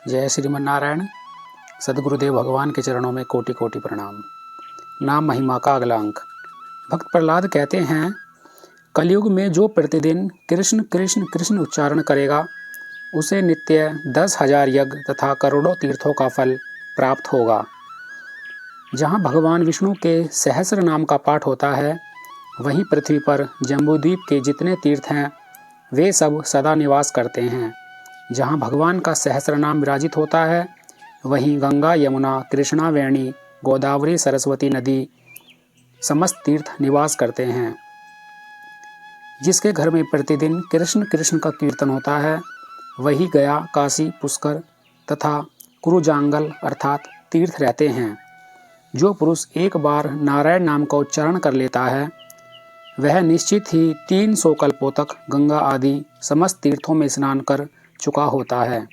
जय श्रीमन नारायण। सदगुरुदेव भगवान के चरणों में कोटि कोटि प्रणाम। नाम महिमा का अगला अंक। भक्त प्रहलाद कहते हैं, कलयुग में जो प्रतिदिन कृष्ण कृष्ण कृष्ण उच्चारण करेगा उसे नित्य 10,000 यज्ञ तथा करोड़ों तीर्थों का फल प्राप्त होगा। जहाँ भगवान विष्णु के सहस्र नाम का पाठ होता है, वहीं पृथ्वी पर जम्बूद्वीप के जितने तीर्थ हैं वे सब सदा निवास करते हैं। जहाँ भगवान का सहस्र नाम विराजित होता है, वहीं गंगा, यमुना, कृष्णा, वेणी, गोदावरी, सरस्वती नदी समस्त तीर्थ निवास करते हैं। जिसके घर में प्रतिदिन कृष्ण कृष्ण का कीर्तन होता है, वही गया, काशी, पुष्कर तथा कुरुजांगल अर्थात तीर्थ रहते हैं। जो पुरुष एक बार नारायण नाम का उच्चारण कर लेता है, वह निश्चित ही 300 कल्पों तक गंगा आदि समस्त तीर्थों में स्नान कर चुका होता है।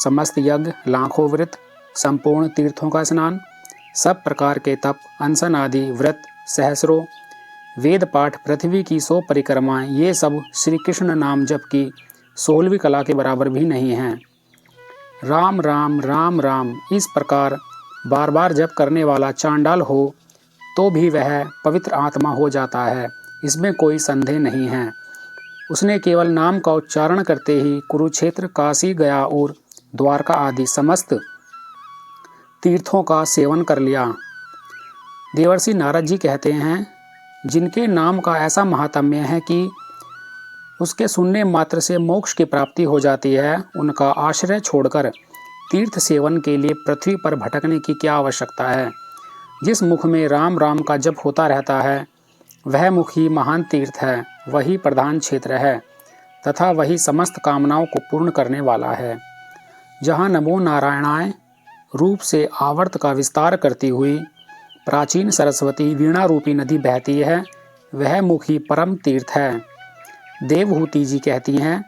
समस्त यज्ञ, लाखों व्रत, संपूर्ण तीर्थों का स्नान, सब प्रकार के तप, अनशन आदि व्रत, सहस्रों वेद पाठ, पृथ्वी की 100 परिक्रमाएं, ये सब श्री कृष्ण नाम जप की 16वीं कला के बराबर भी नहीं हैं। राम राम राम राम इस प्रकार बार बार जप करने वाला चांडाल हो तो भी वह पवित्र आत्मा हो जाता है, इसमें कोई संदेह नहीं है। उसने केवल नाम का उच्चारण करते ही कुरुक्षेत्र, काशी, गया और द्वारका आदि समस्त तीर्थों का सेवन कर लिया। देवर्षि नारद जी कहते हैं, जिनके नाम का ऐसा महात्म्य है कि उसके सुनने मात्र से मोक्ष की प्राप्ति हो जाती है, उनका आश्रय छोड़कर तीर्थ सेवन के लिए पृथ्वी पर भटकने की क्या आवश्यकता है। जिस मुख में राम राम का जप होता रहता है, वह मुख ही महान तीर्थ है, वही प्रधान क्षेत्र है तथा वही समस्त कामनाओं को पूर्ण करने वाला है। जहाँ नमो नारायणाय रूप से आवर्त का विस्तार करती हुई प्राचीन सरस्वती वीणा रूपी नदी बहती है, वह मुख ही परम तीर्थ है। देवहूति जी कहती हैं,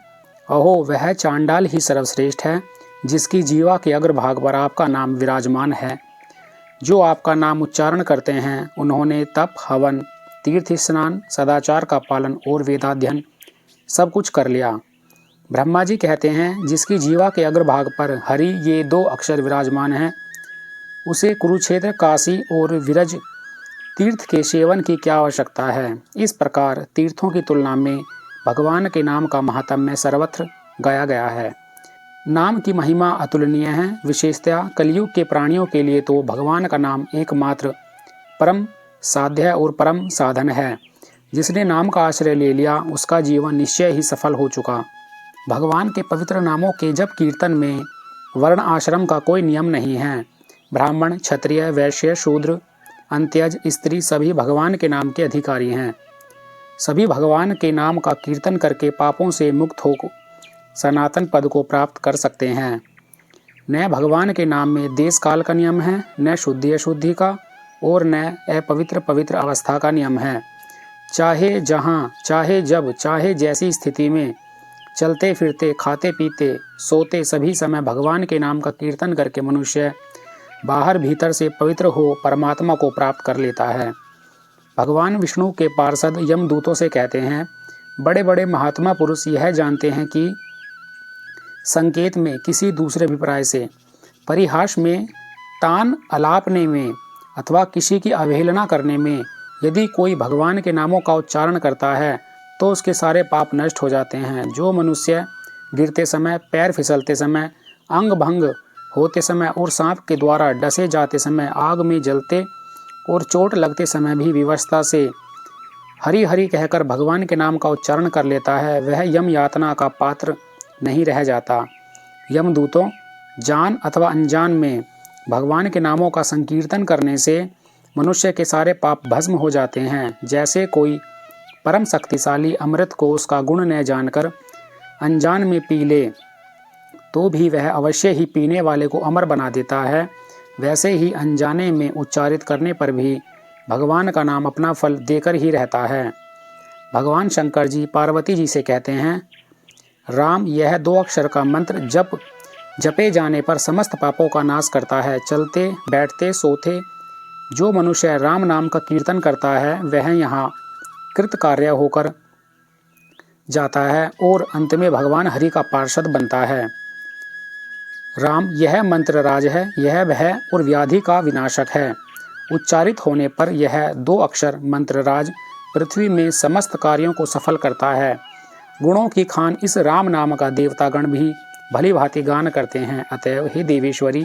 अहो वह चांडाल ही सर्वश्रेष्ठ है, जिसकी जीवा के अग्रभाग पर आपका नाम विराजमान है। जो आपका नाम उच्चारण करते हैं, उन्होंने तप, हवन, तीर्थ स्नान, सदाचार का पालन और वेदाध्ययन सब कुछ कर लिया। ब्रह्मा जी कहते हैं, जिसकी जीवा के अग्रभाग पर हरि ये 2 अक्षर विराजमान हैं, उसे कुरुक्षेत्र, काशी और विरज तीर्थ के सेवन की क्या आवश्यकता है। इस प्रकार तीर्थों की तुलना में भगवान के नाम का महात्म्य सर्वत्र गाया गया है। नाम की महिमा अतुलनीय है। विशेषतः कलयुग के प्राणियों के लिए तो भगवान का नाम एकमात्र परम साध्य और परम साधन है। जिसने नाम का आश्रय ले लिया, उसका जीवन निश्चय ही सफल हो चुका। भगवान के पवित्र नामों के जप कीर्तन में वर्ण आश्रम का कोई नियम नहीं है। ब्राह्मण, क्षत्रिय, वैश्य, शूद्र, अंत्यज, स्त्री सभी भगवान के नाम के अधिकारी हैं। सभी भगवान के नाम का कीर्तन करके पापों से मुक्त हो सनातन पद को प्राप्त कर सकते हैं। न भगवान के नाम में देश काल का नियम है, न शुद्धि अशुद्धि का, और न अपवित्र पवित्र अवस्था का नियम है। चाहे जहाँ, चाहे जब, चाहे जैसी स्थिति में चलते फिरते, खाते पीते, सोते सभी समय भगवान के नाम का कीर्तन करके मनुष्य बाहर भीतर से पवित्र हो परमात्मा को प्राप्त कर लेता है। भगवान विष्णु के पार्षद यमदूतों से कहते हैं, बड़े बड़े महात्मा पुरुष यह जानते हैं कि संकेत में, किसी दूसरे अभिप्राय से, परिहास में, तान अलापने में अथवा किसी की अवहेलना करने में यदि कोई भगवान के नामों का उच्चारण करता है तो उसके सारे पाप नष्ट हो जाते हैं। जो मनुष्य गिरते समय, पैर फिसलते समय, अंग भंग होते समय और सांप के द्वारा डसे जाते समय, आग में जलते और चोट लगते समय भी विवशता से हरि हरि कहकर भगवान के नाम का उच्चारण कर लेता है, वह यम यातना का पात्र नहीं रह जाता। यमदूतों, जान अथवा अनजान में भगवान के नामों का संकीर्तन करने से मनुष्य के सारे पाप भस्म हो जाते हैं। जैसे कोई परम शक्तिशाली अमृत को उसका गुण न जानकर अनजान में पी ले तो भी वह अवश्य ही पीने वाले को अमर बना देता है, वैसे ही अनजाने में उच्चारित करने पर भी भगवान का नाम अपना फल देकर ही रहता है। भगवान शंकर जी पार्वती जी से कहते हैं, राम यह 2 अक्षर का मंत्र जपे जाने पर समस्त पापों का नाश करता है। चलते बैठते सोते जो मनुष्य राम नाम का कीर्तन करता है, वह यहाँ कृतकार्य होकर जाता है और अंत में भगवान हरि का पार्षद बनता है। राम यह मंत्र राज है, यह भय और व्याधि का विनाशक है। उच्चारित होने पर यह 2 अक्षर मंत्र राज पृथ्वी में समस्त कार्यों को सफल करता है। गुणों की खान इस राम नाम का देवतागण भी भली भांति गान करते हैं। अतएव हे देवेश्वरी,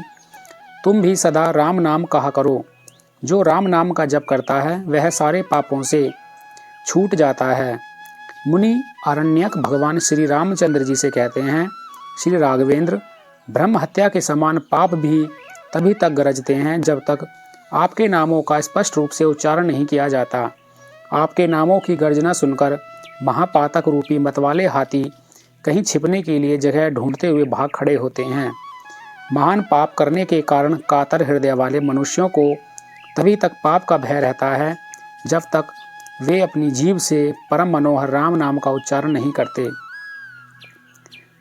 तुम भी सदा राम नाम कहा करो। जो राम नाम का जप करता है वह सारे पापों से छूट जाता है। मुनि आरण्यक भगवान श्री रामचंद्र जी से कहते हैं, श्री राघवेंद्र, ब्रह्म हत्या के समान पाप भी तभी तक गरजते हैं जब तक आपके नामों का स्पष्ट रूप से उच्चारण नहीं किया जाता। आपके नामों की गर्जना सुनकर महापातक रूपी मतवाले हाथी कहीं छिपने के लिए जगह ढूंढते हुए भाग खड़े होते हैं। महान पाप करने के कारण कातर हृदय वाले मनुष्यों को तभी तक पाप का भय रहता है जब तक वे अपनी जीभ से परम मनोहर राम नाम का उच्चारण नहीं करते।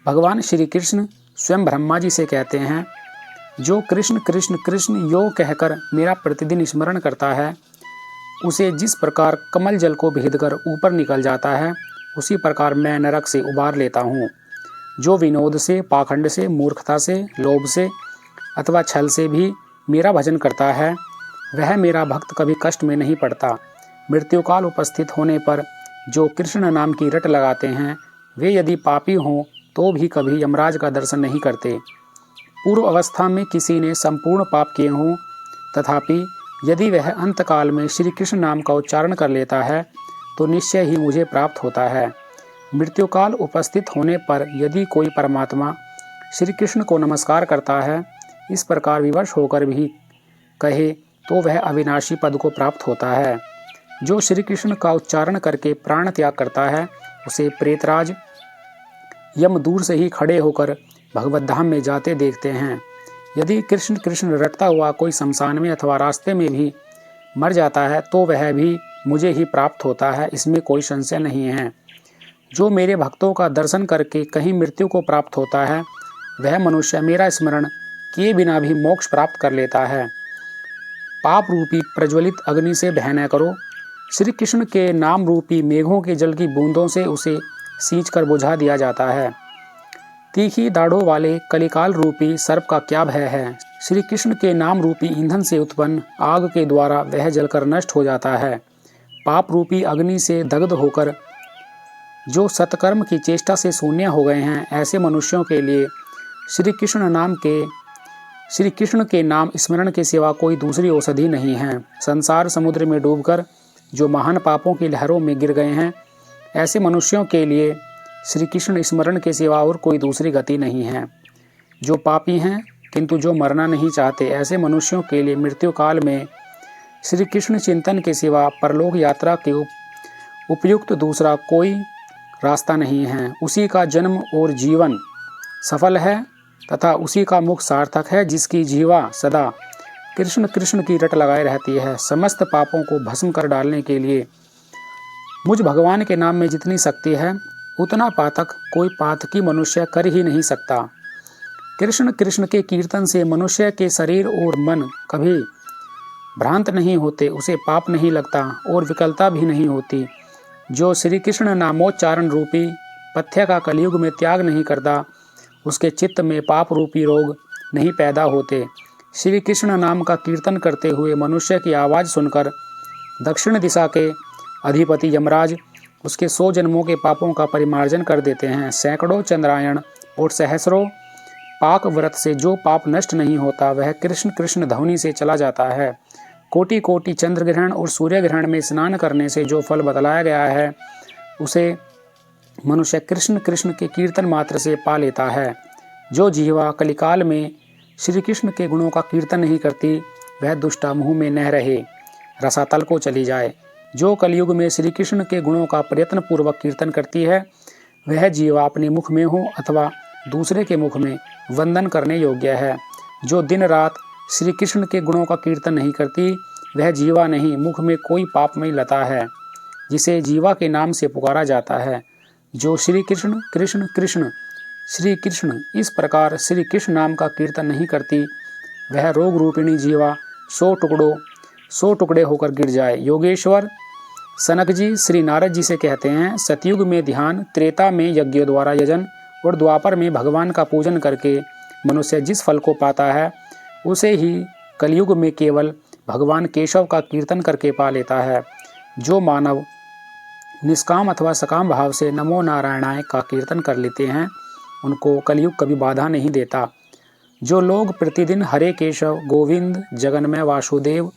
भगवान श्री कृष्ण स्वयं ब्रह्मा जी से कहते हैं, जो कृष्ण कृष्ण कृष्ण यो कहकर मेरा प्रतिदिन स्मरण करता है, उसे जिस प्रकार कमल जल को भेदकर ऊपर निकल जाता है, उसी प्रकार मैं नरक से उबार लेता हूँ। जो विनोद से, पाखंड से, मूर्खता से, लोभ से अथवा छल से भी मेरा भजन करता है, वह मेरा भक्त कभी कष्ट में नहीं पड़ता। मृत्युकाल उपस्थित होने पर जो कृष्ण नाम की रट लगाते हैं, वे यदि पापी हों तो भी कभी यमराज का दर्शन नहीं करते। पूर्व अवस्था में किसी ने संपूर्ण पाप किए हों, तथापि यदि वह अंतकाल में श्री कृष्ण नाम का उच्चारण कर लेता है तो निश्चय ही मुझे प्राप्त होता है। मृत्युकाल उपस्थित होने पर यदि कोई परमात्मा श्री कृष्ण को नमस्कार करता है, इस प्रकार विवश होकर भी कहे तो वह अविनाशी पद को प्राप्त होता है। जो श्री कृष्ण का उच्चारण करके प्राण त्याग करता है, उसे प्रेतराज यम दूर से ही खड़े होकर भगवत धाम में जाते देखते हैं। यदि कृष्ण कृष्ण रटता हुआ कोई शमशान में अथवा रास्ते में भी मर जाता है तो वह भी मुझे ही प्राप्त होता है, इसमें कोई संशय नहीं है। जो मेरे भक्तों का दर्शन करके कहीं मृत्यु को प्राप्त होता है, वह मनुष्य मेरा स्मरण किए बिना भी मोक्ष प्राप्त कर लेता है। पाप रूपी प्रज्वलित अग्नि से भय न करो। श्री कृष्ण के नाम रूपी मेघों के जल की बूंदों से उसे सींचकर बुझा दिया जाता है। तीखी दाढ़ों वाले कलिकाल रूपी सर्प का क्या भय है। श्री कृष्ण के नाम रूपी ईंधन से उत्पन्न आग के द्वारा वह जलकर नष्ट हो जाता है। पाप रूपी अग्नि से दग्ध होकर जो सत्कर्म की चेष्टा से शून्य हो गए हैं, ऐसे मनुष्यों के लिए श्री कृष्ण के नाम स्मरण के सिवा कोई दूसरी औषधि नहीं है। संसार समुद्र में डूबकर जो महान पापों की लहरों में गिर गए हैं, ऐसे मनुष्यों के लिए श्री कृष्ण स्मरण के सिवा और कोई दूसरी गति नहीं है। जो पापी हैं किंतु जो मरना नहीं चाहते, ऐसे मनुष्यों के लिए मृत्यु काल में श्री कृष्ण चिंतन के सिवा परलोक यात्रा के उपयुक्त दूसरा कोई रास्ता नहीं है। उसी का जन्म और जीवन सफल है तथा उसी का मुख सार्थक है, जिसकी जीवा सदा कृष्ण कृष्ण की रट लगाए रहती है। समस्त पापों को भस्म कर डालने के लिए मुझ भगवान के नाम में जितनी शक्ति है, उतना पातक कोई पातकी मनुष्य कर ही नहीं सकता। कृष्ण कृष्ण के कीर्तन से मनुष्य के शरीर और मन कभी भ्रांत नहीं होते, उसे पाप नहीं लगता और विकलता भी नहीं होती। जो श्री कृष्ण नामोच्चारण रूपी पथ्य का कलयुग में त्याग नहीं करता, उसके चित्त में पाप रूपी रोग नहीं पैदा होते। श्री कृष्ण नाम का कीर्तन करते हुए मनुष्य की आवाज़ सुनकर दक्षिण दिशा के अधिपति यमराज उसके 100 जन्मों के पापों का परिमार्जन कर देते हैं। सैकड़ों चंद्रायण और सहस्रों पाक व्रत से जो पाप नष्ट नहीं होता, वह कृष्ण कृष्ण ध्वनि से चला जाता है। कोटि कोटि चंद्र ग्रहण और सूर्य ग्रहण में स्नान करने से जो फल बतलाया गया है, उसे मनुष्य कृष्ण कृष्ण के कीर्तन मात्र से पा लेता है। जो जीवा कलिकाल में श्री कृष्ण के गुणों का कीर्तन नहीं करती, वह दुष्टा मुँह में न रहे, रसातल को चली जाए। जो कलयुग में श्री कृष्ण के गुणों का प्रयत्न पूर्वक कीर्तन करती है, वह जीवा अपने मुख में हो अथवा दूसरे के मुख में वंदन करने योग्य है। जो दिन रात श्री कृष्ण के गुणों का कीर्तन नहीं करती, वह जीवा नहीं, मुख में कोई पापमय लता है, जिसे जीवा के नाम से पुकारा जाता है। जो श्री कृष्ण कृष्ण कृष्ण श्री कृष्ण इस प्रकार श्री कृष्ण नाम का कीर्तन नहीं करती, वह रोग रूपिणी जीवा 100 टुकड़े होकर गिर जाए। योगेश्वर सनक जी श्री नारद जी से कहते हैं, सतयुग में ध्यान, त्रेता में यज्ञ द्वारा यजन और द्वापर में भगवान का पूजन करके मनुष्य जिस फल को पाता है उसे ही कलयुग में केवल भगवान केशव का कीर्तन करके पा लेता है। जो मानव निष्काम अथवा सकाम भाव से नमो नारायणाय का कीर्तन कर लेते हैं उनको कलयुग कभी बाधा नहीं देता। जो लोग प्रतिदिन हरे केशव गोविंद जगन्मय वासुदेव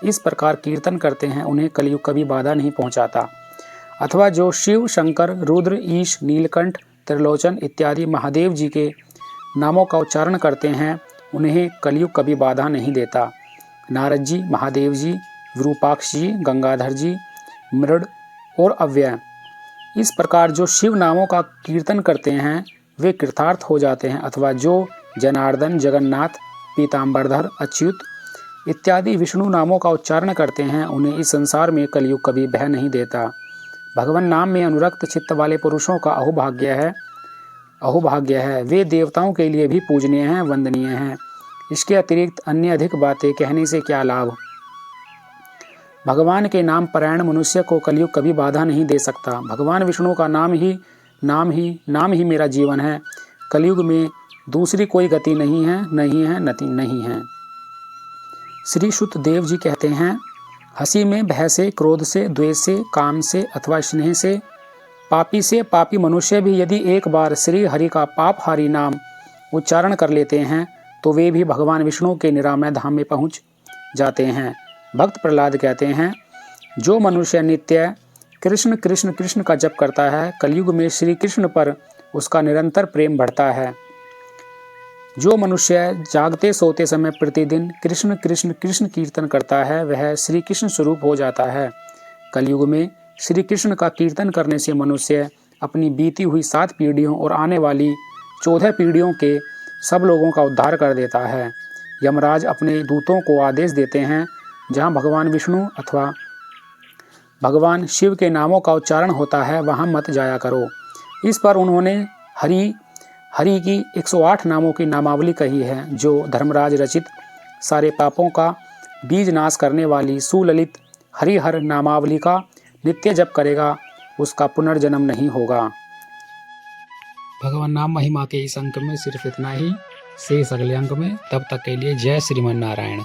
इस प्रकार कीर्तन करते हैं उन्हें कलयुग कभी बाधा नहीं पहुंचाता। अथवा जो शिव शंकर रुद्र ईश नीलकंठ त्रिलोचन इत्यादि महादेव जी के नामों का उच्चारण करते हैं उन्हें कलयुग कभी बाधा नहीं देता। नारद जी महादेव जी विरूपाक्ष जी गंगाधर जी मृड और अव्यय इस प्रकार जो शिव नामों का कीर्तन करते हैं वे कृतार्थ हो जाते हैं। अथवा जो जनार्दन जगन्नाथ पीताम्बरधर अच्युत इत्यादि विष्णु नामों का उच्चारण करते हैं उन्हें इस संसार में कलयुग कभी भय नहीं देता। भगवान नाम में अनुरक्त चित्त वाले पुरुषों का अहोभाग्य है। वे देवताओं के लिए भी पूजनीय हैं वंदनीय हैं। इसके अतिरिक्त अन्य अधिक बातें कहने से क्या लाभ। भगवान के नाम परायण मनुष्य को कलयुग कभी बाधा नहीं दे सकता। भगवान विष्णु का नाम ही मेरा जीवन है। कलयुग में दूसरी कोई गति नहीं है। श्री शुत देव जी कहते हैं हंसी में भय से क्रोध से द्वेष से काम से अथवा स्नेह से पापी मनुष्य भी यदि एक बार श्री हरि का पापहारी नाम उच्चारण कर लेते हैं तो वे भी भगवान विष्णु के निरामय धाम में पहुंच जाते हैं। भक्त प्रहलाद कहते हैं जो मनुष्य नित्य कृष्ण कृष्ण कृष्ण का जप करता है कलयुग में श्री कृष्ण पर उसका निरंतर प्रेम बढ़ता है। जो मनुष्य जागते सोते समय प्रतिदिन कृष्ण कृष्ण कृष्ण कीर्तन करता है वह श्री कृष्ण स्वरूप हो जाता है। कलयुग में श्री कृष्ण का कीर्तन करने से मनुष्य अपनी बीती हुई 7 पीढ़ियों और आने वाली 14 पीढ़ियों के सब लोगों का उद्धार कर देता है। यमराज अपने दूतों को आदेश देते हैं जहाँ भगवान विष्णु अथवा भगवान शिव के नामों का उच्चारण होता है वहाँ मत जाया करो। इस पर उन्होंने हरि की 108 नामों की नामावली कही है जो धर्मराज रचित सारे पापों का बीज नाश करने वाली सुललित हरिहर नामावली का नित्य जप करेगा उसका पुनर्जन्म नहीं होगा। भगवान नाम महिमा के इस अंक में सिर्फ इतना ही। शेष अगले अंक में, तब तक के लिए जय श्रीमन नारायण।